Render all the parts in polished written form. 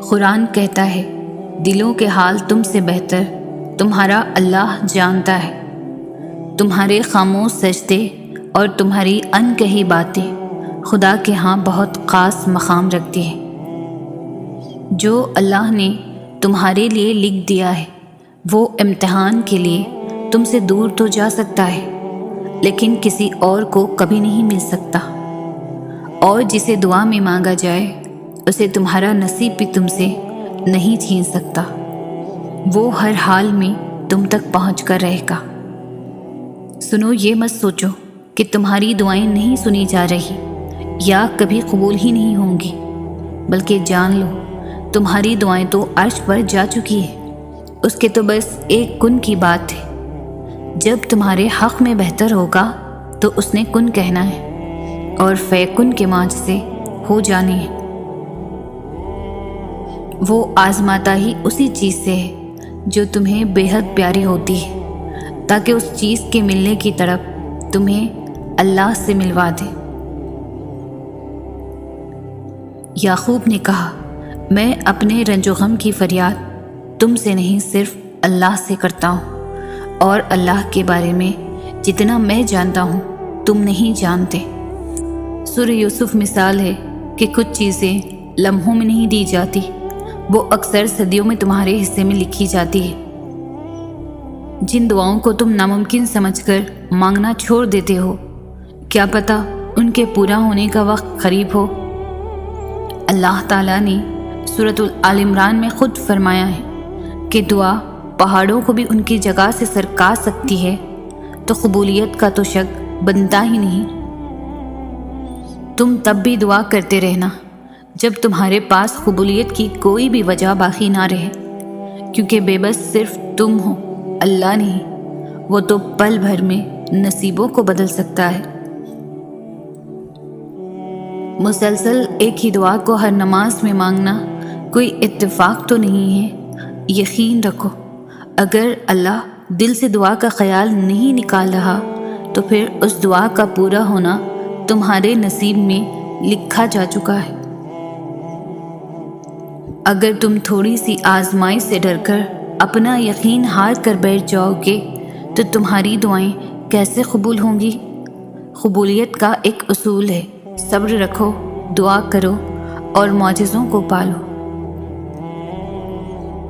قرآن کہتا ہے دلوں کے حال تم سے بہتر تمہارا اللہ جانتا ہے۔ تمہارے خاموش سجدے اور تمہاری ان کہی باتیں خدا کے ہاں بہت خاص مقام رکھتی ہیں۔ جو اللہ نے تمہارے لیے لکھ دیا ہے وہ امتحان کے لیے تم سے دور تو جا سکتا ہے لیکن کسی اور کو کبھی نہیں مل سکتا، اور جسے دعا میں مانگا جائے اسے تمہارا نصیب بھی تم سے نہیں چھین سکتا۔ وہ ہر حال میں تم تک پہنچ کر رہے گا۔ سنو، یہ مت سوچو کہ تمہاری دعائیں نہیں سنی جا رہی یا کبھی قبول ہی نہیں ہوں گی، بلکہ جان لو تمہاری دعائیں تو عرش پر جا چکی ہے۔ اس کے تو بس ایک کن کی بات ہے۔ جب تمہارے حق میں بہتر ہوگا تو اس نے کن کہنا ہے اور فیکن کے معنی سے ہو جانے ہے۔ وہ آزماتا ہی اسی چیز سے ہے جو تمہیں بے حد پیاری ہوتی ہے، تاکہ اس چیز کے ملنے کی طرف تمہیں اللہ سے ملوا دے۔ یعقوب نے کہا، میں اپنے رنج و غم کی فریاد تم سے نہیں صرف اللہ سے کرتا ہوں، اور اللہ کے بارے میں جتنا میں جانتا ہوں تم نہیں جانتے۔ سورہ یوسف مثال ہے کہ کچھ چیزیں لمحوں میں نہیں دی جاتی، وہ اکثر صدیوں میں تمہارے حصے میں لکھی جاتی ہے۔ جن دعاؤں کو تم ناممکن سمجھ کر مانگنا چھوڑ دیتے ہو، کیا پتہ ان کے پورا ہونے کا وقت قریب ہو۔ اللہ تعالیٰ نے سورۃ آل عمران میں خود فرمایا ہے کہ دعا پہاڑوں کو بھی ان کی جگہ سے سرکا سکتی ہے، تو قبولیت کا تو شک بنتا ہی نہیں۔ تم تب بھی دعا کرتے رہنا جب تمہارے پاس قبولیت کی کوئی بھی وجہ باقی نہ رہے، کیونکہ بے بس صرف تم ہو، اللہ نہیں۔ وہ تو پل بھر میں نصیبوں کو بدل سکتا ہے۔ مسلسل ایک ہی دعا کو ہر نماز میں مانگنا کوئی اتفاق تو نہیں ہے۔ یقین رکھو، اگر اللہ دل سے دعا کا خیال نہیں نکال رہا تو پھر اس دعا کا پورا ہونا تمہارے نصیب میں لکھا جا چکا ہے۔ اگر تم تھوڑی سی آزمائش سے ڈر کر اپنا یقین ہار کر بیٹھ جاؤ گے تو تمہاری دعائیں کیسے قبول ہوں گی؟ قبولیت کا ایک اصول ہے، صبر رکھو، دعا کرو اور معجزوں کو پالو۔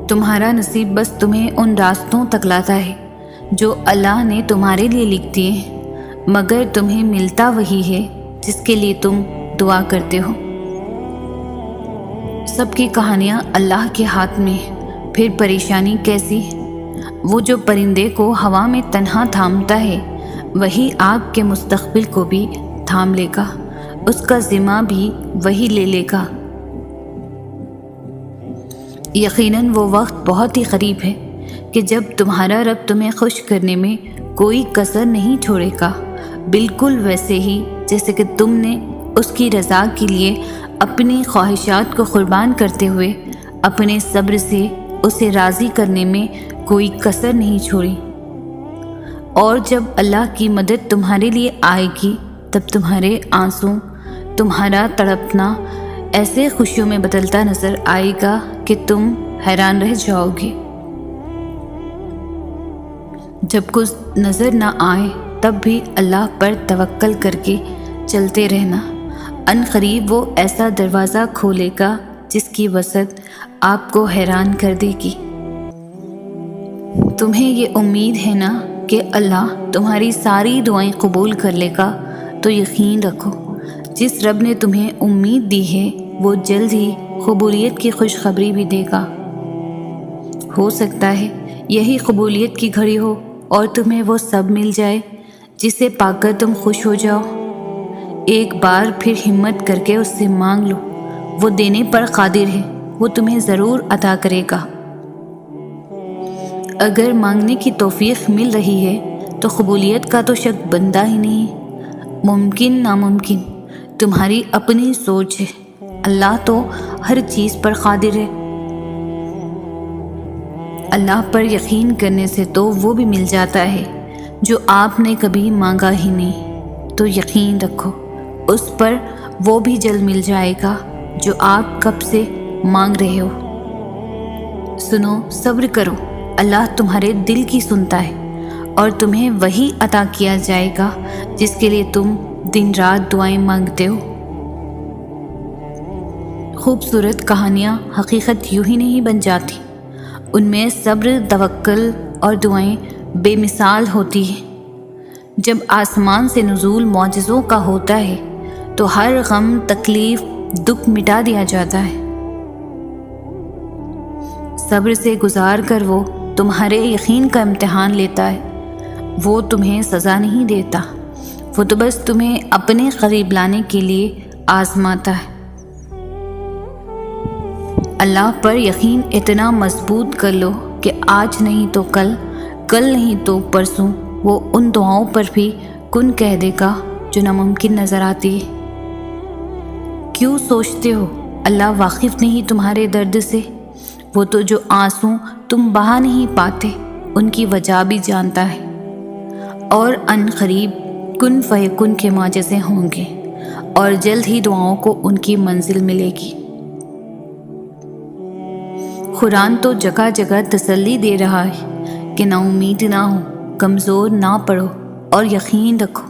تمہارا نصیب بس تمہیں ان راستوں تک لاتا ہے جو اللہ نے تمہارے لیے لکھ دیے ہیں، مگر تمہیں ملتا وہی ہے جس کے لیے تم دعا کرتے ہو۔ سب کی کہانیاں اللہ کے ہاتھ میں ہے، پھر پریشانی کیسی؟ وہ جو پرندے کو ہوا میں تنہا تھامتا ہے وہی آپ کے مستقبل کو بھی تھام لے گا، اس کا ذمہ بھی وہی لے لے گا۔ یقیناً وہ وقت بہت ہی قریب ہے کہ جب تمہارا رب تمہیں خوش کرنے میں کوئی کسر نہیں چھوڑے گا، بالکل ویسے ہی جیسے کہ تم نے اس کی رضا کے لیے اپنی خواہشات کو قربان کرتے ہوئے اپنے صبر سے اسے راضی کرنے میں کوئی کسر نہیں چھوڑی۔ اور جب اللہ کی مدد تمہارے لیے آئے گی تب تمہارے آنسو، تمہارا تڑپنا ایسے خوشیوں میں بدلتا نظر آئے گا کہ تم حیران رہ جاؤ گے۔ جب کچھ نظر نہ آئے تب بھی اللہ پر توکل کر کے چلتے رہنا، ان قریب وہ ایسا دروازہ کھولے گا جس کی وسعت آپ کو حیران کر دے گی۔ تمہیں یہ امید ہے نا کہ اللہ تمہاری ساری دعائیں قبول کر لے گا، تو یقین رکھو جس رب نے تمہیں امید دی ہے وہ جلد ہی قبولیت کی خوشخبری بھی دے گا۔ ہو سکتا ہے یہی قبولیت کی گھڑی ہو اور تمہیں وہ سب مل جائے جسے پا کر تم خوش ہو جاؤ۔ ایک بار پھر ہمت کر کے اس سے مانگ لو، وہ دینے پر قادر ہے، وہ تمہیں ضرور عطا کرے گا۔ اگر مانگنے کی توفیق مل رہی ہے تو قبولیت کا تو شک بنتا ہی نہیں۔ ممکن ناممکن تمہاری اپنی سوچ ہے، اللہ تو ہر چیز پر قادر ہے۔ اللہ پر یقین کرنے سے تو وہ بھی مل جاتا ہے جو آپ نے کبھی مانگا ہی نہیں، تو یقین رکھو اس پر وہ بھی جلد مل جائے گا جو آپ کب سے مانگ رہے ہو۔ سنو، صبر کرو، اللہ تمہارے دل کی سنتا ہے اور تمہیں وہی عطا کیا جائے گا جس کے لیے تم دن رات دعائیں مانگتے ہو۔ خوبصورت کہانیاں حقیقت یوں ہی نہیں بن جاتی، ان میں صبر، توکل اور دعائیں بے مثال ہوتی ہیں۔ جب آسمان سے نزول معجزوں کا ہوتا ہے تو ہر غم، تکلیف، دکھ مٹا دیا جاتا ہے۔ صبر سے گزار کر وہ تمہارے یقین کا امتحان لیتا ہے۔ وہ تمہیں سزا نہیں دیتا، وہ تو بس تمہیں اپنے قریب لانے کے لیے آزماتا ہے۔ اللہ پر یقین اتنا مضبوط کر لو کہ آج نہیں تو کل، کل نہیں تو پرسوں وہ ان دعاؤں پر بھی کن کہہ دے گا جو ناممکن نظر آتی ہے۔ کیوں سوچتے ہو اللہ واقف نہیں تمہارے درد سے؟ وہ تو جو آنسو تم بہا نہیں پاتے ان کی وجہ بھی جانتا ہے، اور ان قریب کن فیکن کے معجزے ہوں گے اور جلد ہی دعاؤں کو ان کی منزل ملے گی۔ قرآن تو جگہ جگہ تسلی دے رہا ہے کہ نا امید نہ ہو، کمزور نہ پڑو اور یقین رکھو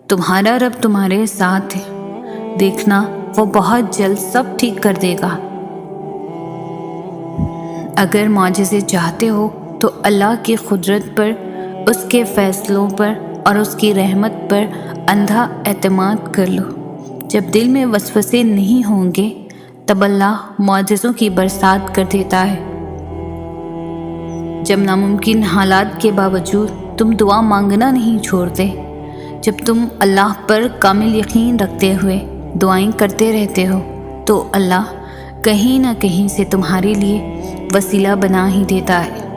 تمہارا رب تمہارے ساتھ ہے، دیکھنا وہ بہت جلد سب ٹھیک کر دے گا۔ اگر معجزے چاہتے ہو تو اللہ کی قدرت پر، اس کے فیصلوں پر اور اس کی رحمت پر اندھا اعتماد کر لو۔ جب دل میں وسوسے نہیں ہوں گے تب اللہ معجزوں کی برسات کر دیتا ہے۔ جب ناممکن حالات کے باوجود تم دعا مانگنا نہیں چھوڑتے، جب تم اللہ پر کامل یقین رکھتے ہوئے دعائیں کرتے رہتے ہو، تو اللہ کہیں نہ کہیں سے تمہارے لیے وسیلہ بنا ہی دیتا ہے۔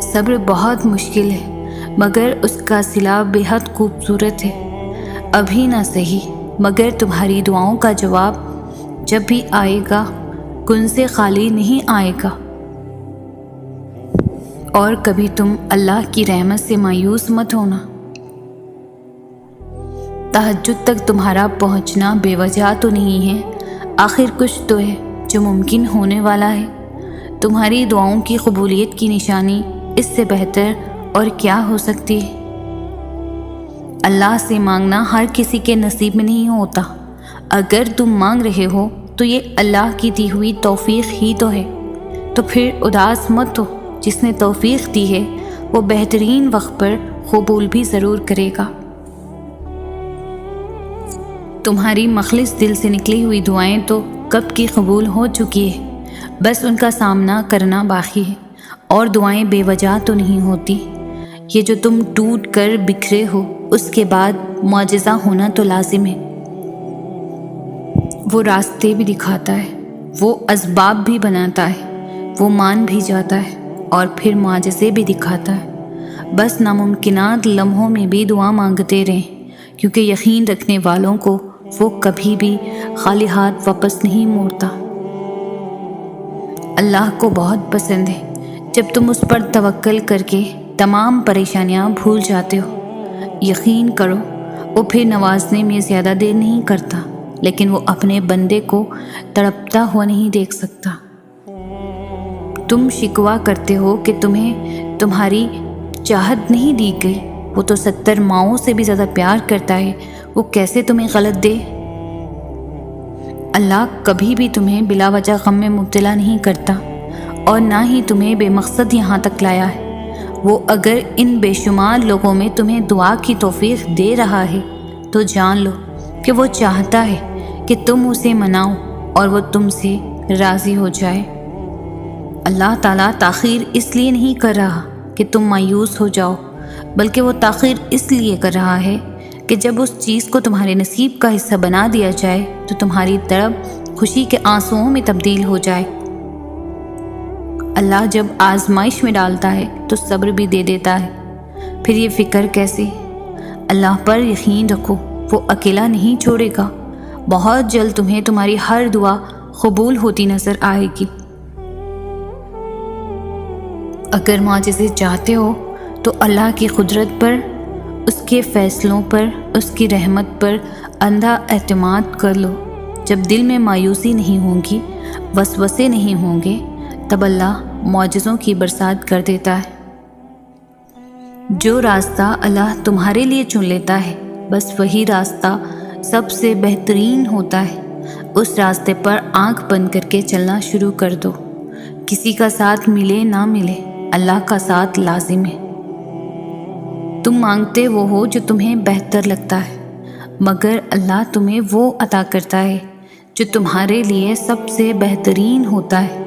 صبر بہت مشکل ہے مگر اس کا صلہ بے حد خوبصورت ہے۔ ابھی نہ صحیح مگر تمہاری دعاؤں کا جواب جب بھی آئے گا کن سے خالی نہیں آئے گا، اور کبھی تم اللہ کی رحمت سے مایوس مت ہونا۔ تہجد تک تمہارا پہنچنا بے وجہ تو نہیں ہے، آخر کچھ تو ہے جو ممکن ہونے والا ہے۔ تمہاری دعاؤں کی قبولیت کی نشانی اس سے بہتر اور کیا ہو سکتی ہے؟ اللہ سے مانگنا ہر کسی کے نصیب میں نہیں ہوتا۔ اگر تم مانگ رہے ہو تو یہ اللہ کی دی ہوئی توفیق ہی تو ہے، تو پھر اداس مت ہو۔ جس نے توفیق دی ہے وہ بہترین وقت پر قبول بھی ضرور کرے گا۔ تمہاری مخلص دل سے نکلی ہوئی دعائیں تو کب کی قبول ہو چکی ہے، بس ان کا سامنا کرنا باقی ہے۔ اور دعائیں بے وجہ تو نہیں ہوتی، یہ جو تم ٹوٹ کر بکھرے ہو اس کے بعد معجزہ ہونا تو لازم ہے۔ وہ راستے بھی دکھاتا ہے، وہ اسباب بھی بناتا ہے، وہ مان بھی جاتا ہے اور پھر معجزے بھی دکھاتا ہے۔ بس ناممکنات لمحوں میں بھی دعا مانگتے رہیں، کیونکہ یقین رکھنے والوں کو وہ کبھی بھی خالی ہاتھ واپس نہیں موڑتا۔ اللہ کو بہت پسند ہے جب تم اس پر توکل کر کے تمام پریشانیاں بھول جاتے ہو۔ یقین کرو وہ پھر نوازنے میں زیادہ دیر نہیں کرتا، لیکن وہ اپنے بندے کو تڑپتا ہوا نہیں دیکھ سکتا۔ تم شکوہ کرتے ہو کہ تمہیں تمہاری چاہت نہیں دی گئی، وہ تو 70 ماؤں سے بھی زیادہ پیار کرتا ہے، وہ کیسے تمہیں غلط دے؟ اللہ کبھی بھی تمہیں بلا وجہ غم میں مبتلا نہیں کرتا اور نہ ہی تمہیں بے مقصد یہاں تک لایا ہے۔ وہ اگر ان بے شمار لوگوں میں تمہیں دعا کی توفیق دے رہا ہے تو جان لو کہ وہ چاہتا ہے کہ تم اسے مناؤ اور وہ تم سے راضی ہو جائے۔ اللہ تعالیٰ تاخیر اس لیے نہیں کر رہا کہ تم مایوس ہو جاؤ، بلکہ وہ تاخیر اس لیے کر رہا ہے کہ جب اس چیز کو تمہارے نصیب کا حصہ بنا دیا جائے تو تمہاری تڑپ خوشی کے آنسوؤں میں تبدیل ہو جائے۔ اللہ جب آزمائش میں ڈالتا ہے تو صبر بھی دے دیتا ہے، پھر یہ فکر کیسے؟ اللہ پر یقین رکھو، وہ اکیلا نہیں چھوڑے گا۔ بہت جلد تمہیں تمہاری ہر دعا قبول ہوتی نظر آئے گی۔ اگر معجزے چاہتے ہو تو اللہ کی قدرت پر، اس کے فیصلوں پر، اس کی رحمت پر اندھا اعتماد کر لو۔ جب دل میں مایوسی نہیں ہوگی، وسوسے نہیں ہوں گے، تب اللہ معجزوں کی برسات کر دیتا ہے۔ جو راستہ اللہ تمہارے لیے چن لیتا ہے، بس وہی راستہ سب سے بہترین ہوتا ہے۔ اس راستے پر آنکھ بند کر کے چلنا شروع کر دو۔ کسی کا ساتھ ملے نہ ملے، اللہ کا ساتھ لازم ہے۔ تم مانگتے وہ ہو جو تمہیں بہتر لگتا ہے، مگر اللہ تمہیں وہ عطا کرتا ہے جو تمہارے لیے سب سے بہترین ہوتا ہے۔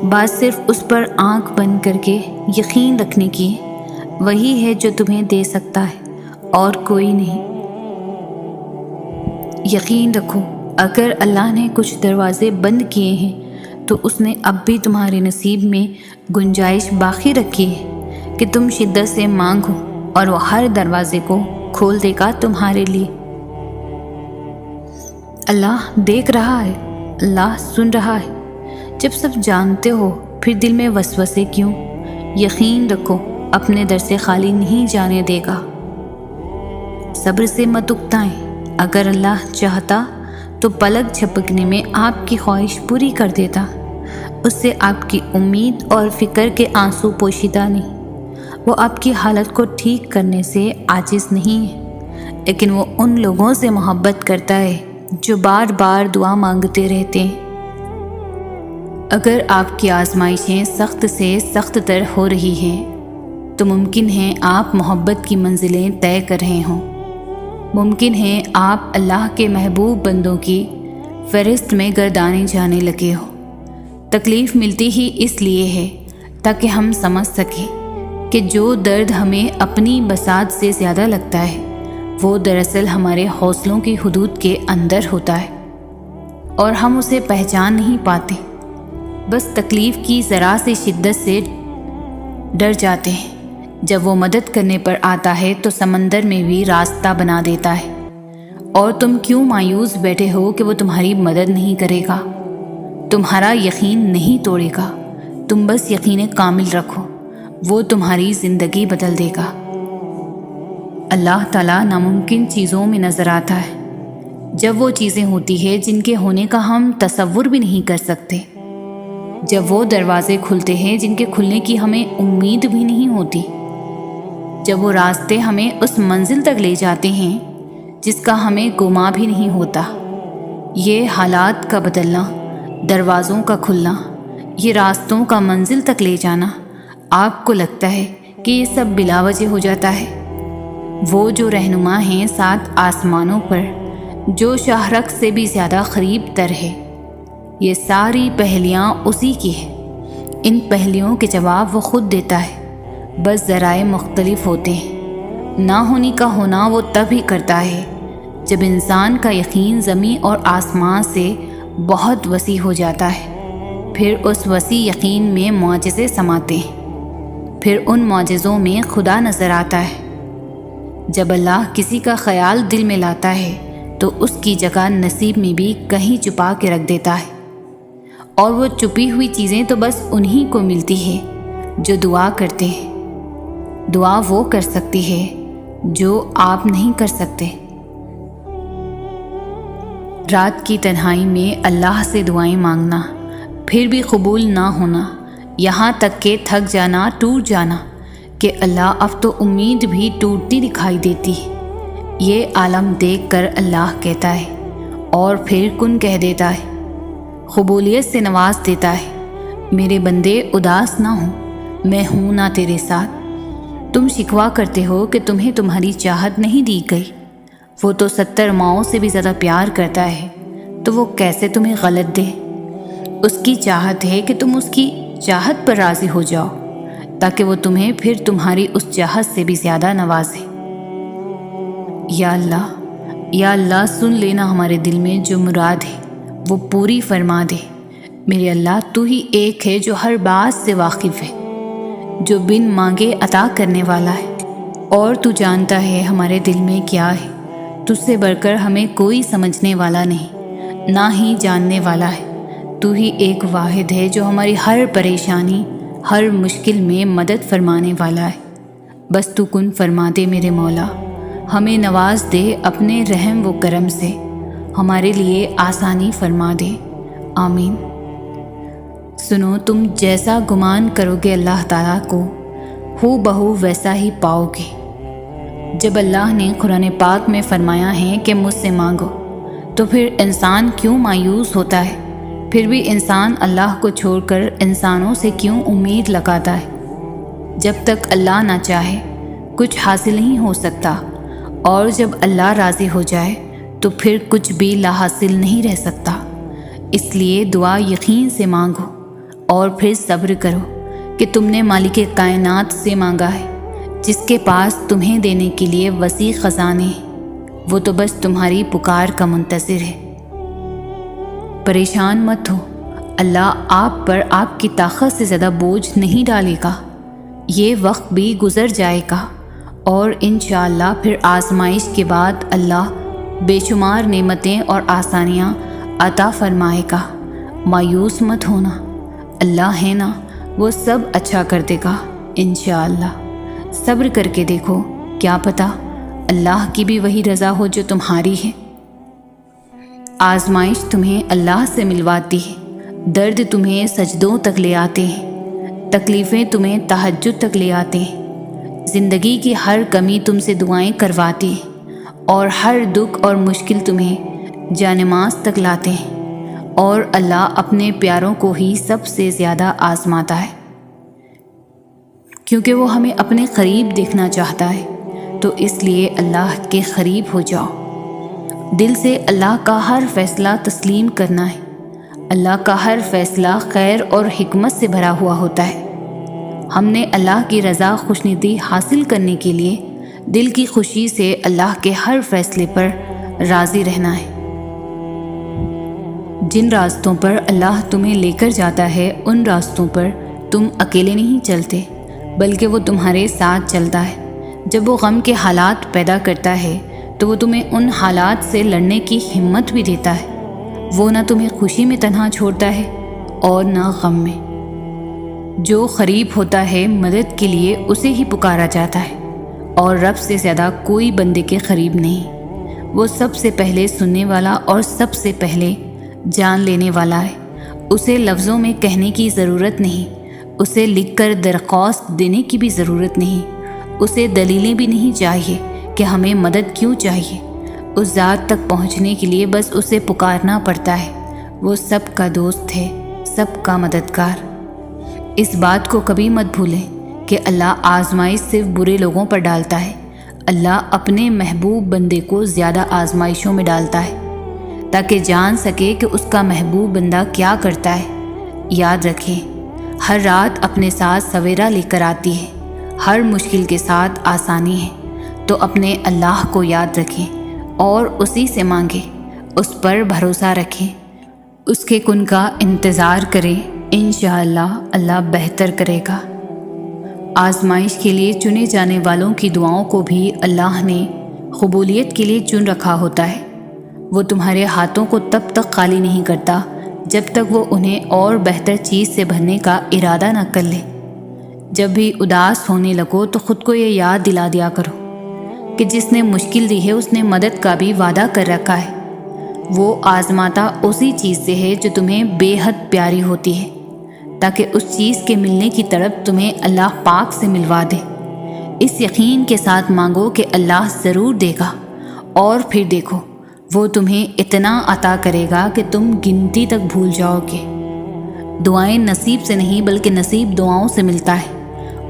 بات صرف اس پر آنکھ بند کر کے یقین رکھنے کی ہے۔ وہی ہے جو تمہیں دے سکتا ہے اور کوئی نہیں۔ یقین رکھو، اگر اللہ نے کچھ دروازے بند کیے ہیں تو اس نے اب بھی تمہارے نصیب میں گنجائش باقی رکھی ہے کہ تم شدت سے مانگو، اور وہ ہر دروازے کو کھول دے گا تمہارے لیے۔ اللہ دیکھ رہا ہے، اللہ سن رہا ہے۔ جب سب جانتے ہو پھر دل میں وسوسے کیوں؟ یقین رکھو، اپنے در سے خالی نہیں جانے دے گا۔ صبر سے مت اکتائیں، اگر اللہ چاہتا تو پلک جھپکنے میں آپ کی خواہش پوری کر دیتا۔ اس سے آپ کی امید اور فکر کے آنسو پوشیدہ نہیں۔ وہ آپ کی حالت کو ٹھیک کرنے سے عاجز نہیں ہے، لیکن وہ ان لوگوں سے محبت کرتا ہے جو بار بار دعا مانگتے رہتے ہیں۔ اگر آپ کی آزمائشیں سخت سے سخت تر ہو رہی ہیں تو ممکن ہے آپ محبت کی منزلیں طے کر رہے ہوں۔ ممکن ہے آپ اللہ کے محبوب بندوں کی فہرست میں گردانے جانے لگے ہو۔ تکلیف ملتی ہی اس لیے ہے تاکہ ہم سمجھ سکیں کہ جو درد ہمیں اپنی بساط سے زیادہ لگتا ہے وہ دراصل ہمارے حوصلوں کی حدود کے اندر ہوتا ہے، اور ہم اسے پہچان نہیں پاتے۔ بس تکلیف کی ذرا سی شدت سے ڈر جاتے ہیں۔ جب وہ مدد کرنے پر آتا ہے تو سمندر میں بھی راستہ بنا دیتا ہے، اور تم کیوں مایوس بیٹھے ہو کہ وہ تمہاری مدد نہیں کرے گا، تمہارا یقین نہیں توڑے گا۔ تم بس یقین کامل رکھو، وہ تمہاری زندگی بدل دے گا۔ اللہ تعالیٰ ناممکن چیزوں میں نظر آتا ہے، جب وہ چیزیں ہوتی ہیں جن کے ہونے کا ہم تصور بھی نہیں کر سکتے، جب وہ دروازے کھلتے ہیں جن کے کھلنے کی ہمیں امید بھی نہیں ہوتی، جب وہ راستے ہمیں اس منزل تک لے جاتے ہیں جس کا ہمیں گمان بھی نہیں ہوتا۔ یہ حالات کا بدلنا، دروازوں کا کھلنا، یہ راستوں کا منزل تک لے جانا، آپ کو لگتا ہے کہ یہ سب بلا وجہ ہو جاتا ہے؟ وہ جو رہنما ہیں سات آسمانوں پر، جو شاہرخ سے بھی زیادہ قریب تر ہے، یہ ساری پہلیاں اسی کی ہیں۔ ان پہلیوں کے جواب وہ خود دیتا ہے، بس ذرائع مختلف ہوتے ہیں۔ نہ ہونی کا ہونا وہ تب ہی کرتا ہے جب انسان کا یقین زمین اور آسمان سے بہت وسیع ہو جاتا ہے۔ پھر اس وسیع یقین میں معجزے سماتے ہیں، پھر ان معجزوں میں خدا نظر آتا ہے۔ جب اللہ کسی کا خیال دل میں لاتا ہے تو اس کی جگہ نصیب میں بھی کہیں چھپا کے رکھ دیتا ہے، اور وہ چھپی ہوئی چیزیں تو بس انہی کو ملتی ہے جو دعا کرتے ہیں۔ دعا وہ کر سکتی ہے جو آپ نہیں کر سکتے۔ رات کی تنہائی میں اللہ سے دعائیں مانگنا، پھر بھی قبول نہ ہونا، یہاں تک کہ تھک جانا، ٹوٹ جانا کہ اللہ اب تو امید بھی ٹوٹتی دکھائی دیتی ہے۔ یہ عالم دیکھ کر اللہ کہتا ہے اور پھر کن کہہ دیتا ہے، قبولیت سے نواز دیتا ہے۔ میرے بندے اداس نہ ہوں، میں ہوں نا تیرے ساتھ۔ تم شکوہ کرتے ہو کہ تمہیں تمہاری چاہت نہیں دی گئی، وہ تو 70 ماؤں سے بھی زیادہ پیار کرتا ہے، تو وہ کیسے تمہیں غلط دے؟ اس کی چاہت ہے کہ تم اس کی چاہت پر راضی ہو جاؤ، تاکہ وہ تمہیں پھر تمہاری اس چاہت سے بھی زیادہ نوازے۔ یا اللہ سن لینا ہمارے دل میں جو مراد ہے وہ پوری فرما دے۔ میرے اللہ تو ہی ایک ہے جو ہر بات سے واقف ہے، جو بن مانگے عطا کرنے والا ہے، اور تو جانتا ہے ہمارے دل میں کیا ہے۔ تجھ سے بڑھ کر ہمیں کوئی سمجھنے والا نہیں، نہ ہی جاننے والا ہے۔ تو ہی ایک واحد ہے جو ہماری ہر پریشانی، ہر مشکل میں مدد فرمانے والا ہے۔ بس تو کن فرما دے میرے مولا، ہمیں نواز دے اپنے رحم و کرم سے، ہمارے لیے آسانی فرما دے، آمین۔ سنو، تم جیسا گمان کرو گے اللہ تعالیٰ کو ہو بہو ویسا ہی پاؤ گے۔ جب اللہ نے قرآن پاک میں فرمایا ہے کہ مجھ سے مانگو، تو پھر انسان کیوں مایوس ہوتا ہے؟ پھر بھی انسان اللہ کو چھوڑ کر انسانوں سے کیوں امید لگاتا ہے؟ جب تک اللہ نہ چاہے کچھ حاصل نہیں ہو سکتا، اور جب اللہ راضی ہو جائے تو پھر کچھ بھی لا حاصل نہیں رہ سکتا۔ اس لیے دعا یقین سے مانگو اور پھر صبر کرو کہ تم نے مالک کائنات سے مانگا ہے، جس کے پاس تمہیں دینے کے لیے وسیع خزانے ہیں۔ وہ تو بس تمہاری پکار کا منتظر ہے۔ پریشان مت ہو، اللہ آپ پر آپ کی طاقت سے زیادہ بوجھ نہیں ڈالے گا۔ یہ وقت بھی گزر جائے گا اور انشاءاللہ پھر آزمائش کے بعد اللہ بے شمار نعمتیں اور آسانیاں عطا فرمائے گا۔ مایوس مت ہونا، اللہ ہے نا، وہ سب اچھا کر دے گا انشاءاللہ۔ صبر کر کے دیکھو، کیا پتہ اللہ کی بھی وہی رضا ہو جو تمہاری ہے۔ آزمائش تمہیں اللہ سے ملواتی ہے، درد تمہیں سجدوں تک لے آتے ہیں، تکلیفیں تمہیں تہجد تک لے آتے ہیں، زندگی کی ہر کمی تم سے دعائیں کرواتی ہے، اور ہر دکھ اور مشکل تمہیں جانماز تک لاتے ہیں، اور اللہ اپنے پیاروں کو ہی سب سے زیادہ آزماتا ہے، کیونکہ وہ ہمیں اپنے قریب دیکھنا چاہتا ہے۔ تو اس لیے اللہ کے قریب ہو جاؤ، دل سے اللہ کا ہر فیصلہ تسلیم کرنا ہے۔ اللہ کا ہر فیصلہ خیر اور حکمت سے بھرا ہوا ہوتا ہے۔ ہم نے اللہ کی رضا خوشنودی حاصل کرنے کے لیے دل کی خوشی سے اللہ کے ہر فیصلے پر راضی رہنا ہے۔ جن راستوں پر اللہ تمہیں لے کر جاتا ہے، ان راستوں پر تم اکیلے نہیں چلتے، بلکہ وہ تمہارے ساتھ چلتا ہے۔ جب وہ غم کے حالات پیدا کرتا ہے تو وہ تمہیں ان حالات سے لڑنے کی ہمت بھی دیتا ہے۔ وہ نہ تمہیں خوشی میں تنہا چھوڑتا ہے اور نہ غم میں۔ جو قریب ہوتا ہے مدد کے لیے اسے ہی پکارا جاتا ہے، اور رب سے زیادہ کوئی بندے کے قریب نہیں۔ وہ سب سے پہلے سننے والا اور سب سے پہلے جان لینے والا ہے۔ اسے لفظوں میں کہنے کی ضرورت نہیں، اسے لکھ کر درخواست دینے کی بھی ضرورت نہیں، اسے دلیلیں بھی نہیں چاہیے کہ ہمیں مدد کیوں چاہیے۔ اس ذات تک پہنچنے کے لیے بس اسے پکارنا پڑتا ہے۔ وہ سب کا دوست ہے، سب کا مددگار۔ اس بات کو کبھی مت بھولیں کہ اللہ آزمائش صرف برے لوگوں پر ڈالتا ہے۔ اللہ اپنے محبوب بندے کو زیادہ آزمائشوں میں ڈالتا ہے تاکہ جان سکے کہ اس کا محبوب بندہ کیا کرتا ہے۔ یاد رکھیں، ہر رات اپنے ساتھ سویرا لے کر آتی ہے، ہر مشکل کے ساتھ آسانی ہے۔ تو اپنے اللہ کو یاد رکھیں اور اسی سے مانگیں، اس پر بھروسہ رکھیں، اس کے کن کا انتظار کریں۔ انشاءاللہ اللہ بہتر کرے گا۔ آزمائش کے لیے چنے جانے والوں کی دعاؤں کو بھی اللہ نے قبولیت کے لیے چن رکھا ہوتا ہے۔ وہ تمہارے ہاتھوں کو تب تک خالی نہیں کرتا جب تک وہ انہیں اور بہتر چیز سے بھرنے کا ارادہ نہ کر لے۔ جب بھی اداس ہونے لگو تو خود کو یہ یاد دلا دیا کرو کہ جس نے مشکل دی ہے اس نے مدد کا بھی وعدہ کر رکھا ہے۔ وہ آزماتا اسی چیز سے ہے جو تمہیں بے حد پیاری ہوتی ہے، تاکہ اس چیز کے ملنے کی طرف تمہیں اللہ پاک سے ملوا دے۔ اس یقین کے ساتھ مانگو کہ اللہ ضرور دے گا، اور پھر دیکھو وہ تمہیں اتنا عطا کرے گا کہ تم گنتی تک بھول جاؤ گے۔ دعائیں نصیب سے نہیں بلکہ نصیب دعاؤں سے ملتا ہے،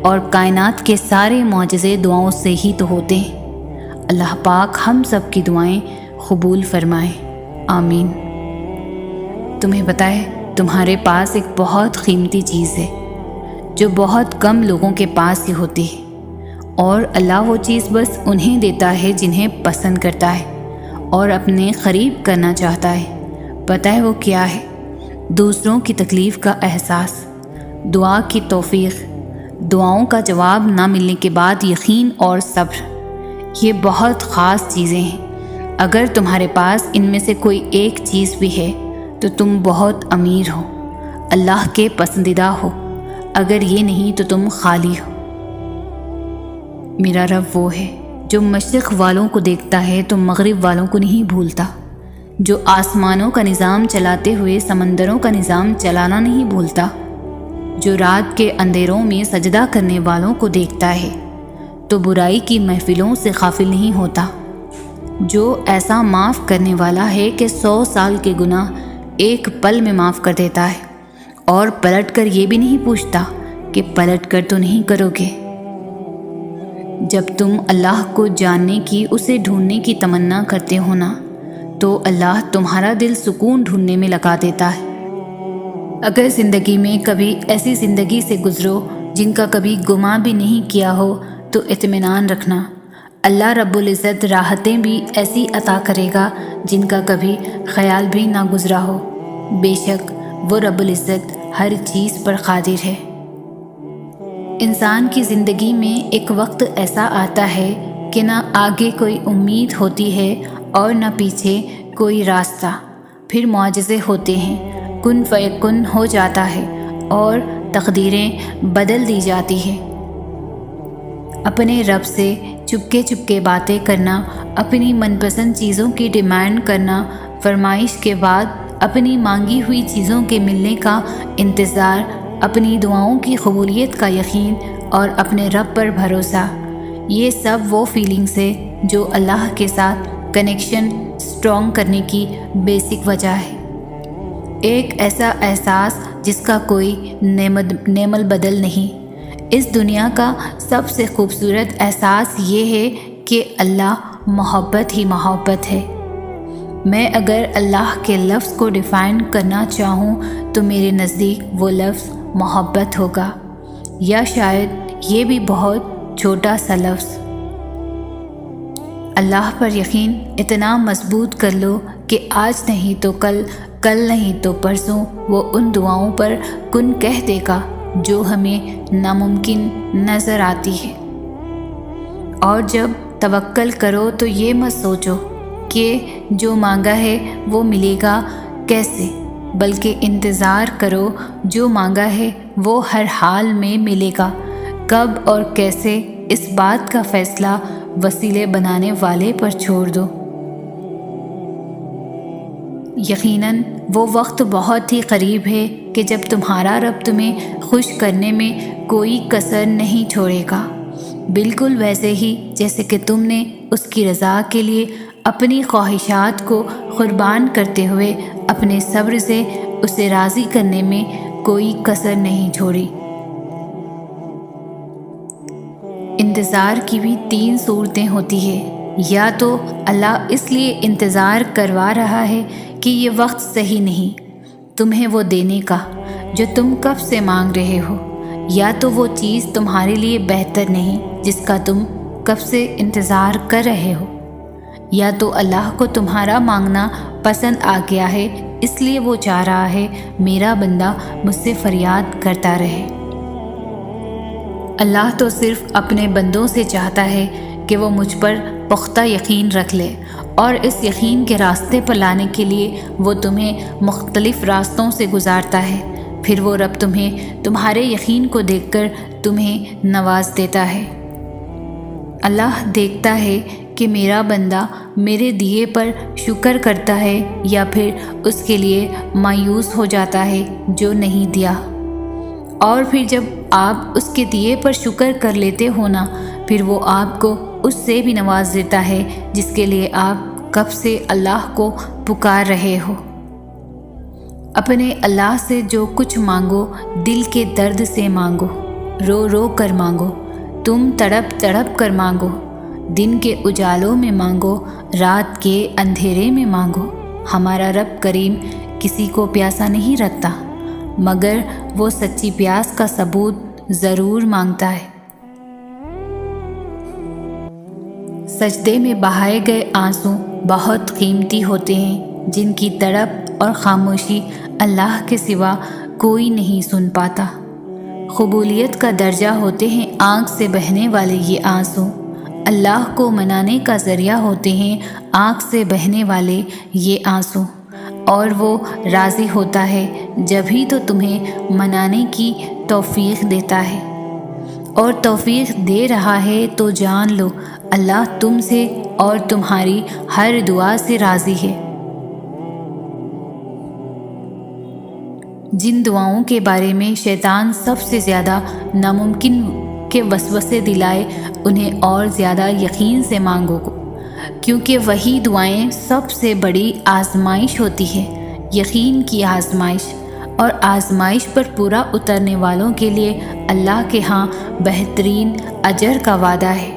اور کائنات کے سارے معجزے دعاؤں سے ہی تو ہوتے ہیں۔ اللہ پاک ہم سب کی دعائیں قبول فرمائے، آمین۔ تمہیں پتہ ہے تمہارے پاس ایک بہت قیمتی چیز ہے جو بہت کم لوگوں کے پاس ہی ہوتی ہے، اور اللہ وہ چیز بس انہیں دیتا ہے جنہیں پسند کرتا ہے اور اپنے قریب کرنا چاہتا ہے۔ پتہ ہے وہ کیا ہے؟ دوسروں کی تکلیف کا احساس، دعا کی توفیق، دعاؤں کا جواب نہ ملنے کے بعد یقین اور صبر۔ یہ بہت خاص چیزیں ہیں۔ اگر تمہارے پاس ان میں سے کوئی ایک چیز بھی ہے تو تم بہت امیر ہو، اللہ کے پسندیدہ ہو، اگر یہ نہیں تو تم خالی ہو۔ میرا رب وہ ہے جو مشرق والوں کو دیکھتا ہے تو مغرب والوں کو نہیں بھولتا، جو آسمانوں کا نظام چلاتے ہوئے سمندروں کا نظام چلانا نہیں بھولتا، جو رات کے اندھیروں میں سجدہ کرنے والوں کو دیکھتا ہے تو برائی کی محفلوں سے غافل نہیں ہوتا، جو ایسا معاف کرنے والا ہے کہ 100 سال کے گناہ ایک پل میں معاف کر دیتا ہے، اور پلٹ کر یہ بھی نہیں پوچھتا کہ پلٹ کر تو نہیں کرو گے۔ جب تم اللہ کو جاننے کی، اسے ڈھونڈنے کی تمنا کرتے ہو نا، تو اللہ تمہارا دل سکون ڈھونڈنے میں لگا دیتا ہے۔ اگر زندگی میں کبھی ایسی زندگی سے گزرو جن کا کبھی گمان بھی نہیں کیا ہو تو اطمینان رکھنا، اللہ رب العزت راحتیں بھی ایسی عطا کرے گا جن کا کبھی خیال بھی نہ گزرا ہو۔ بے شک وہ رب العزت ہر چیز پر قادر ہے۔ انسان کی زندگی میں ایک وقت ایسا آتا ہے کہ نہ آگے کوئی امید ہوتی ہے اور نہ پیچھے کوئی راستہ، پھر معجزے ہوتے ہیں، کن فیکن ہو جاتا ہے اور تقدیریں بدل دی جاتی ہیں۔ اپنے رب سے چپکے چپکے باتیں کرنا، اپنی من پسند چیزوں کی ڈیمانڈ کرنا، فرمائش کے بعد اپنی مانگی ہوئی چیزوں کے ملنے کا انتظار، اپنی دعاؤں کی قبولیت کا یقین اور اپنے رب پر بھروسہ، یہ سب وہ فیلنگز ہے جو اللہ کے ساتھ کنیکشن اسٹرانگ کرنے کی بیسک وجہ ہے۔ ایک ایسا احساس جس کا کوئی نعم البدل نہیں۔ اس دنیا کا سب سے خوبصورت احساس یہ ہے کہ اللہ محبت ہی محبت ہے۔ میں اگر اللہ کے لفظ کو ڈیفائن کرنا چاہوں تو میرے نزدیک وہ لفظ محبت ہوگا، یا شاید یہ بھی بہت چھوٹا سا لفظ۔ اللہ پر یقین اتنا مضبوط کر لو کہ آج نہیں تو کل، کل نہیں تو پرسوں وہ ان دعاؤں پر کن کہہ دے گا جو ہمیں ناممکن نظر آتی ہے۔ اور جب توکل کرو تو یہ مت سوچو کہ جو مانگا ہے وہ ملے گا کیسے، بلکہ انتظار کرو جو مانگا ہے وہ ہر حال میں ملے گا۔ کب اور کیسے، اس بات کا فیصلہ وسیلے بنانے والے پر چھوڑ دو۔ یقیناً وہ وقت بہت ہی قریب ہے کہ جب تمہارا رب تمہیں خوش کرنے میں کوئی کسر نہیں چھوڑے گا، بالکل ویسے ہی جیسے کہ تم نے اس کی رضا کے لیے اپنی خواہشات کو قربان کرتے ہوئے اپنے صبر سے اسے راضی کرنے میں کوئی کسر نہیں چھوڑی۔ انتظار کی بھی 3 صورتیں ہوتی ہیں، یا تو اللہ اس لیے انتظار کروا رہا ہے کہ یہ وقت صحیح نہیں تمہیں وہ دینے کا جو تم کب سے مانگ رہے ہو، یا تو وہ چیز تمہارے لیے بہتر نہیں جس کا تم کب سے انتظار کر رہے ہو، یا تو اللہ کو تمہارا مانگنا پسند آ گیا ہے اس لیے وہ چاہ رہا ہے میرا بندہ مجھ سے فریاد کرتا رہے۔ اللہ تو صرف اپنے بندوں سے چاہتا ہے کہ وہ مجھ پر پختہ یقین رکھ لے، اور اس یقین کے راستے پر لانے کے لیے وہ تمہیں مختلف راستوں سے گزارتا ہے، پھر وہ رب تمہیں تمہارے یقین کو دیکھ کر تمہیں نواز دیتا ہے۔ اللہ دیکھتا ہے کہ میرا بندہ میرے دیے پر شکر کرتا ہے یا پھر اس کے لیے مایوس ہو جاتا ہے جو نہیں دیا، اور پھر جب آپ اس کے دیے پر شکر کر لیتے ہو نا، پھر وہ آپ کو اس سے بھی نواز دیتا ہے جس کے لیے آپ کب سے اللہ کو پکار رہے ہو۔ اپنے اللہ سے جو کچھ مانگو دل کے درد سے مانگو، رو رو کر مانگو، تم تڑپ تڑپ کر مانگو، دن کے اجالوں میں مانگو، رات کے اندھیرے میں مانگو۔ ہمارا رب کریم کسی کو پیاسا نہیں رکھتا، مگر وہ سچی پیاس کا ثبوت ضرور مانگتا ہے۔ سجدے میں بہائے گئے آنسو بہت قیمتی ہوتے ہیں، جن کی تڑپ اور خاموشی اللہ کے سوا کوئی نہیں سن پاتا۔ قبولیت کا درجہ ہوتے ہیں آنکھ سے بہنے والے یہ آنسو، اللہ کو منانے کا ذریعہ ہوتے ہیں آنکھ سے بہنے والے یہ آنسو، اور وہ راضی ہوتا ہے جب ہی تو تمہیں منانے کی توفیق دیتا ہے اور توفیق دے رہا ہے تو جان لو اللہ تم سے اور تمہاری ہر دعا سے راضی ہے۔ جن دعاؤں کے بارے میں شیطان سب سے زیادہ ناممکن کے وسوسے دلائے انہیں اور زیادہ یقین سے مانگو، کیونکہ وہی دعائیں سب سے بڑی آزمائش ہوتی ہے، یقین کی آزمائش، اور آزمائش پر پورا اترنے والوں کے لیے اللہ کے ہاں بہترین اجر کا وعدہ ہے۔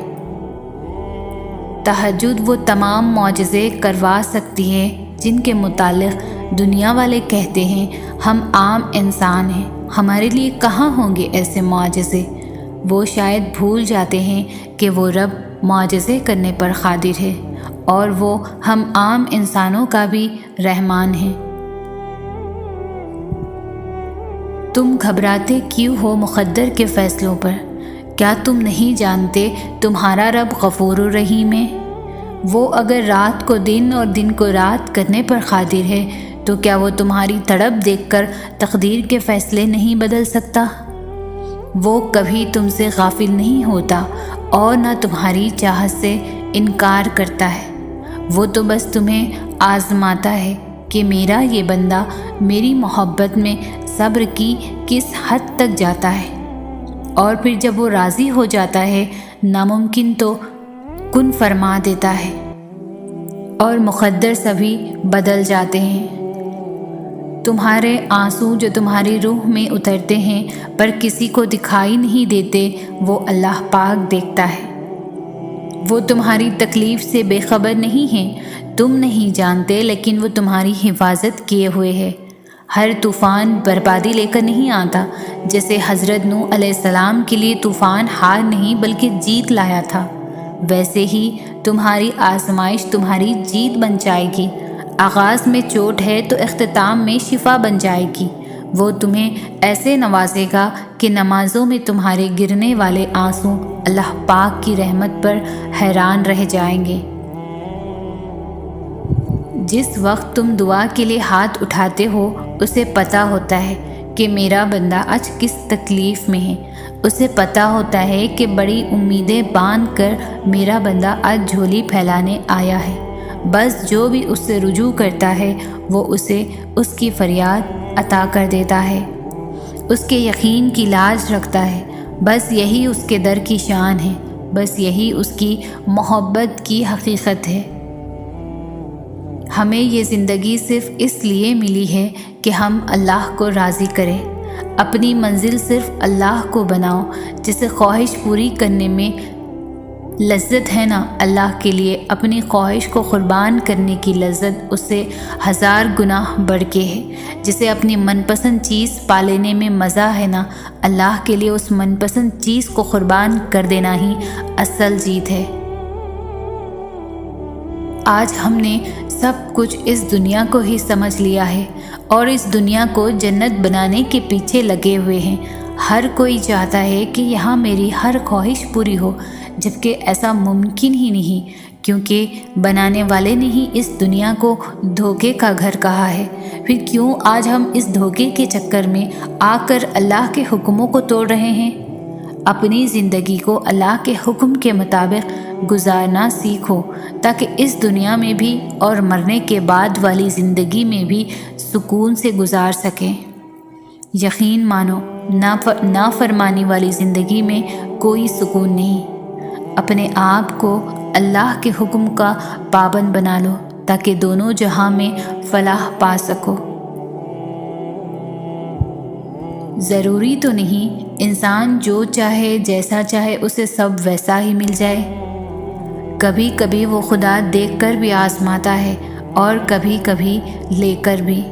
تہجد وہ تمام معجزے کروا سکتی ہے جن کے متعلق دنیا والے کہتے ہیں ہم عام انسان ہیں، ہمارے لیے کہاں ہوں گے ایسے معجزے۔ وہ شاید بھول جاتے ہیں کہ وہ رب معجزے کرنے پر قادر ہے اور وہ ہم عام انسانوں کا بھی رحمان ہے۔ تم گھبراتے کیوں ہو مقدر کے فیصلوں پر؟ کیا تم نہیں جانتے تمہارا رب غفور الرحیم ہے؟ وہ اگر رات کو دن اور دن کو رات کرنے پر قادر ہے تو کیا وہ تمہاری تڑپ دیکھ کر تقدیر کے فیصلے نہیں بدل سکتا؟ وہ کبھی تم سے غافل نہیں ہوتا اور نہ تمہاری چاہت سے انکار کرتا ہے۔ وہ تو بس تمہیں آزماتا ہے کہ میرا یہ بندہ میری محبت میں صبر کی کس حد تک جاتا ہے، اور پھر جب وہ راضی ہو جاتا ہے ناممکن تو کن فرما دیتا ہے اور مقدر سبھی بدل جاتے ہیں۔ تمہارے آنسو جو تمہاری روح میں اترتے ہیں پر کسی کو دکھائی نہیں دیتے، وہ اللہ پاک دیکھتا ہے۔ وہ تمہاری تکلیف سے بے خبر نہیں ہیں، تم نہیں جانتے، لیکن وہ تمہاری حفاظت کیے ہوئے ہے۔ ہر طوفان بربادی لے کر نہیں آتا، جیسے حضرت نوح علیہ السلام کے لیے طوفان ہار نہیں بلکہ جیت لایا تھا، ویسے ہی تمہاری آزمائش تمہاری جیت بن جائے گی۔ آغاز میں چوٹ ہے تو اختتام میں شفا بن جائے گی۔ وہ تمہیں ایسے نوازے گا کہ نمازوں میں تمہارے گرنے والے آنسو اللہ پاک کی رحمت پر حیران رہ جائیں گے۔ جس وقت تم دعا کے لیے ہاتھ اٹھاتے ہو اسے پتہ ہوتا ہے کہ میرا بندہ آج کس تکلیف میں ہے، اسے پتہ ہوتا ہے کہ بڑی امیدیں باندھ کر میرا بندہ آج جھولی پھیلانے آیا ہے۔ بس جو بھی اس سے رجوع کرتا ہے وہ اسے اس کی فریاد عطا کر دیتا ہے، اس کے یقین کی لاج رکھتا ہے۔ بس یہی اس کے در کی شان ہے، بس یہی اس کی محبت کی حقیقت ہے۔ ہمیں یہ زندگی صرف اس لیے ملی ہے کہ ہم اللہ کو راضی کریں۔ اپنی منزل صرف اللہ کو بناؤ۔ جسے خواہش پوری کرنے میں لذت ہے نا، اللہ کے لیے اپنی خواہش کو قربان کرنے کی لذت اس سے 1000 گنا بڑھ کے ہے۔ جسے اپنی من پسند چیز پا لینے میں مزہ ہے نا، اللہ کے لیے اس من پسند چیز کو قربان کر دینا ہی اصل جیت ہے۔ آج ہم نے سب کچھ اس دنیا کو ہی سمجھ لیا ہے اور اس دنیا کو جنت بنانے کے پیچھے لگے ہوئے ہیں۔ ہر کوئی چاہتا ہے کہ یہاں میری ہر خواہش پوری ہو، جبکہ ایسا ممکن ہی نہیں، کیونکہ بنانے والے نے ہی اس دنیا کو دھوکے کا گھر کہا ہے۔ پھر کیوں آج ہم اس دھوکے کے چکر میں آ کر اللہ کے حکموں کو توڑ رہے ہیں؟ اپنی زندگی کو اللہ کے حکم کے مطابق گزارنا سیکھو، تاکہ اس دنیا میں بھی اور مرنے کے بعد والی زندگی میں بھی سکون سے گزار سکیں۔ یقین مانو، نافرمانی والی زندگی میں کوئی سکون نہیں۔ اپنے آپ کو اللہ کے حکم کا پابند بنا لو تاکہ دونوں جہاں میں فلاح پا سکو۔ ضروری تو نہیں انسان جو چاہے جیسا چاہے اسے سب ویسا ہی مل جائے۔ کبھی کبھی وہ خدا دیکھ کر بھی آزماتا ہے اور کبھی کبھی لے کر بھی۔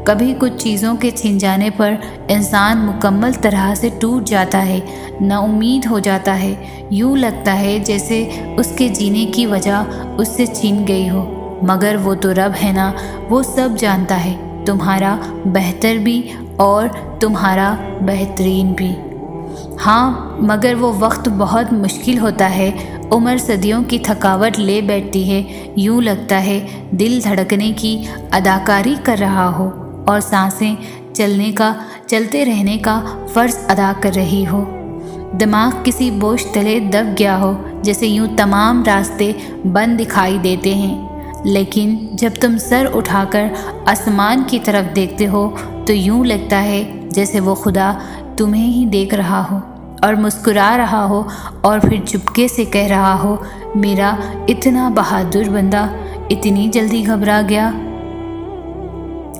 کبھی کچھ چیزوں کے چھن جانے پر انسان مکمل طرح سے ٹوٹ جاتا ہے، نا امید ہو جاتا ہے، یوں لگتا ہے جیسے اس کے جینے کی وجہ اس سے چھن گئی ہو، مگر وہ تو رب ہے نا، وہ سب جانتا ہے، تمہارا بہتر بھی اور تمہارا بہترین بھی۔ ہاں، مگر وہ وقت بہت مشکل ہوتا ہے، عمر صدیوں کی تھکاوٹ لے بیٹھتی ہے، یوں لگتا ہے دل دھڑکنے کی اداکاری کر رہا ہو اور سانسیں چلتے رہنے کا فرض ادا کر رہی ہو۔ دماغ کسی بوجھ تلے دب گیا ہو، جیسے یوں تمام راستے بند دکھائی دیتے ہیں، لیکن جب تم سر اٹھا کر آسمان کی طرف دیکھتے ہو تو یوں لگتا ہے جیسے وہ خدا تمہیں ہی دیکھ رہا ہو اور مسکرا رہا ہو، اور پھر چپکے سے کہہ رہا ہو، میرا اتنا بہادر بندہ اتنی جلدی گھبرا گیا۔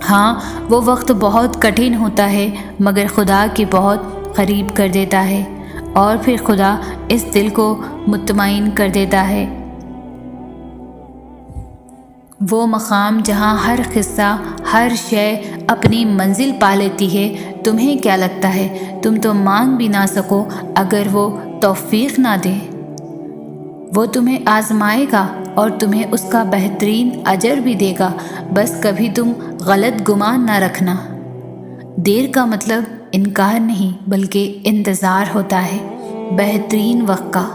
ہاں، وہ وقت بہت کٹھن ہوتا ہے، مگر خدا کے بہت قریب کر دیتا ہے، اور پھر خدا اس دل کو مطمئن کر دیتا ہے۔ وہ مقام جہاں ہر قصہ، ہر شے اپنی منزل پا لیتی ہے۔ تمہیں کیا لگتا ہے تم تو مانگ بھی نہ سکو اگر وہ توفیق نہ دے؟ وہ تمہیں آزمائے گا اور تمہیں اس کا بہترین اجر بھی دے گا، بس کبھی تم غلط گمان نہ رکھنا۔ دیر کا مطلب انکار نہیں بلکہ انتظار ہوتا ہے، بہترین وقت کا۔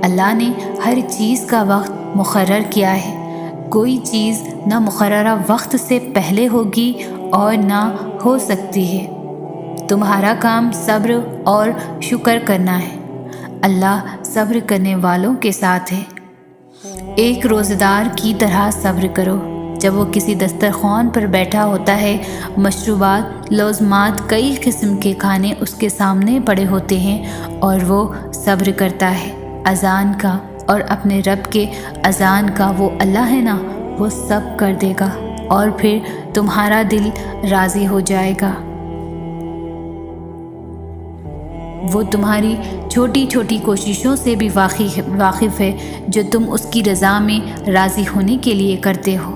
اللہ نے ہر چیز کا وقت مقرر کیا ہے، کوئی چیز نہ مقررہ وقت سے پہلے ہوگی اور نہ ہو سکتی ہے۔ تمہارا کام صبر اور شکر کرنا ہے، اللہ صبر کرنے والوں کے ساتھ ہے۔ ایک روزہ دار کی طرح صبر کرو۔ جب وہ کسی دسترخوان پر بیٹھا ہوتا ہے، مشروبات، لوازمات، کئی قسم کے کھانے اس کے سامنے پڑے ہوتے ہیں، اور وہ صبر کرتا ہے اذان کا، اور اپنے رب کے اذان کا۔ وہ اللہ ہے نا، وہ سب کر دے گا، اور پھر تمہارا دل راضی ہو جائے گا۔ وہ تمہاری چھوٹی چھوٹی کوششوں سے بھی واقف ہے جو تم اس کی رضا میں راضی ہونے کے لیے کرتے ہو۔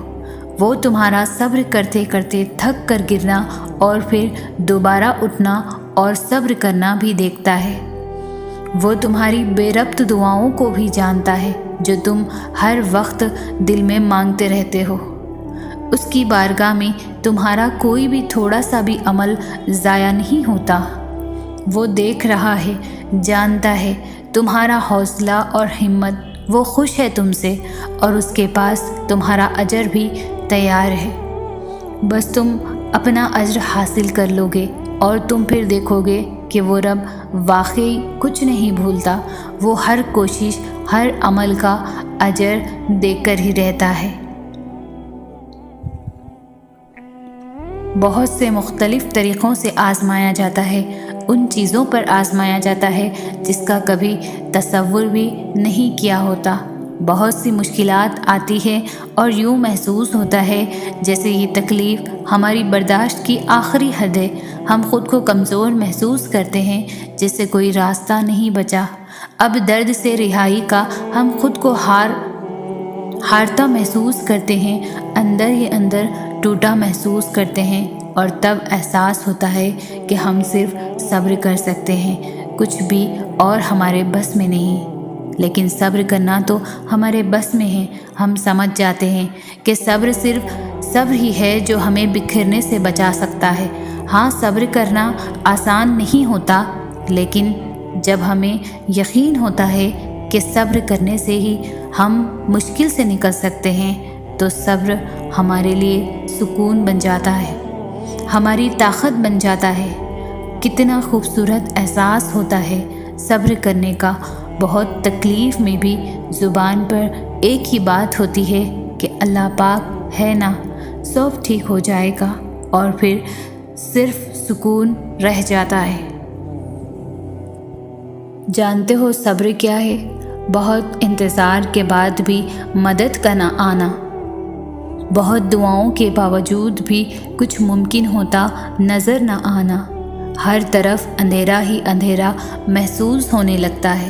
وہ تمہارا صبر کرتے کرتے تھک کر گرنا اور پھر دوبارہ اٹھنا اور صبر کرنا بھی دیکھتا ہے۔ وہ تمہاری بے ربط دعاؤں کو بھی جانتا ہے جو تم ہر وقت دل میں مانگتے رہتے ہو۔ اس کی بارگاہ میں تمہارا کوئی بھی تھوڑا سا بھی عمل ضائع نہیں ہوتا۔ وہ دیکھ رہا ہے، جانتا ہے تمہارا حوصلہ اور ہمت، وہ خوش ہے تم سے، اور اس کے پاس تمہارا اجر بھی تیار ہے۔ بس تم اپنا اجر حاصل کر لو گے، اور تم پھر دیکھو گے کہ وہ رب واقعی کچھ نہیں بھولتا۔ وہ ہر کوشش، ہر عمل کا اجر دے کر ہی رہتا ہے۔ بہت سے مختلف طریقوں سے آزمایا جاتا ہے، ان چیزوں پر آزمایا جاتا ہے جس کا کبھی تصور بھی نہیں کیا ہوتا۔ بہت سی مشکلات آتی ہے اور یوں محسوس ہوتا ہے جیسے یہ تکلیف ہماری برداشت کی آخری حد ہے۔ ہم خود کو کمزور محسوس کرتے ہیں، جس سے کوئی راستہ نہیں بچا۔ اب درد سے رہائی کا ہم خود کو ہارتا محسوس کرتے ہیں، اندر ہی اندر ٹوٹا محسوس کرتے ہیں، اور تب احساس ہوتا ہے کہ ہم صرف صبر کر سکتے ہیں، کچھ بھی اور ہمارے بس میں نہیں۔ لیکن صبر کرنا تو ہمارے بس میں ہے۔ ہم سمجھ جاتے ہیں کہ صبر صرف صبر ہی ہے جو ہمیں بکھرنے سے بچا سکتا ہے۔ ہاں، صبر کرنا آسان نہیں ہوتا، لیکن جب ہمیں یقین ہوتا ہے کہ صبر کرنے سے ہی ہم مشکل سے نکل سکتے ہیں، تو صبر ہمارے لیے سکون بن جاتا ہے، ہماری طاقت بن جاتا ہے۔ کتنا خوبصورت احساس ہوتا ہے صبر کرنے کا۔ بہت تکلیف میں بھی زبان پر ایک ہی بات ہوتی ہے کہ اللہ پاک ہے نا، سب ٹھیک ہو جائے گا، اور پھر صرف سکون رہ جاتا ہے۔ جانتے ہو صبر کیا ہے؟ بہت انتظار کے بعد بھی مدد کا نہ آنا، بہت دعاؤں کے باوجود بھی کچھ ممکن ہوتا نظر نہ آنا، ہر طرف اندھیرا ہی اندھیرا محسوس ہونے لگتا ہے،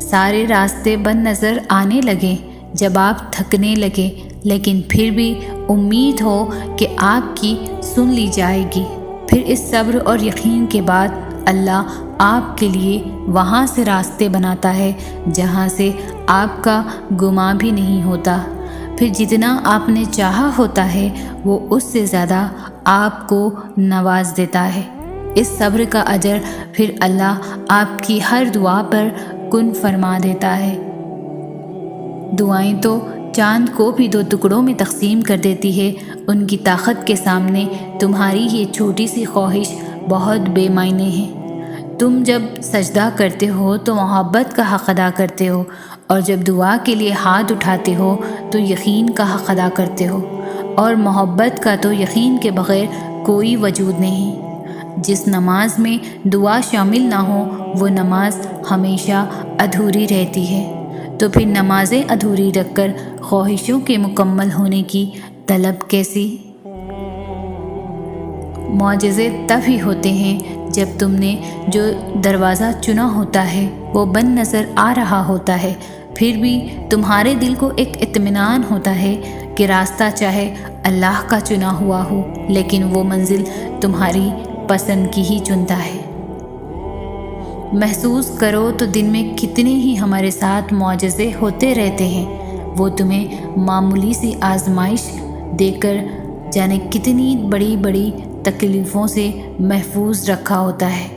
سارے راستے بند نظر آنے لگے جب آپ تھکنے لگے، لیکن پھر بھی امید ہو کہ آپ کی سن لی جائے گی۔ پھر اس صبر اور یقین کے بعد اللہ آپ کے لیے وہاں سے راستے بناتا ہے جہاں سے آپ کا گمان بھی نہیں ہوتا۔ پھر جتنا آپ نے چاہا ہوتا ہے وہ اس سے زیادہ آپ کو نواز دیتا ہے۔ اس صبر کا اجر پھر اللہ آپ کی ہر دعا پر کن فرما دیتا ہے۔ دعائیں تو چاند کو بھی 2 ٹکڑوں میں تقسیم کر دیتی ہے، ان کی طاقت کے سامنے تمہاری یہ چھوٹی سی خواہش بہت بے معنی ہے۔ تم جب سجدہ کرتے ہو تو محبت کا حق ادا کرتے ہو، اور جب دعا کے لیے ہاتھ اٹھاتے ہو تو یقین کا حق ادا کرتے ہو، اور محبت کا تو یقین کے بغیر کوئی وجود نہیں۔ جس نماز میں دعا شامل نہ ہو وہ نماز ہمیشہ ادھوری رہتی ہے، تو پھر نمازیں ادھوری رکھ کر خواہشوں کے مکمل ہونے کی طلب کیسی؟ معجزے تب ہی ہوتے ہیں جب تم نے جو دروازہ چنا ہوتا ہے وہ بند نظر آ رہا ہوتا ہے، پھر بھی تمہارے دل کو ایک اطمینان ہوتا ہے کہ راستہ چاہے اللہ کا چنا ہوا ہو لیکن وہ منزل تمہاری پسند کی ہی چنتا ہے۔ محسوس کرو تو دن میں کتنے ہی ہمارے ساتھ معجزے ہوتے رہتے ہیں، وہ تمہیں معمولی سی آزمائش دے کر جانے کتنی بڑی بڑی تکلیفوں سے محفوظ رکھا ہوتا ہے۔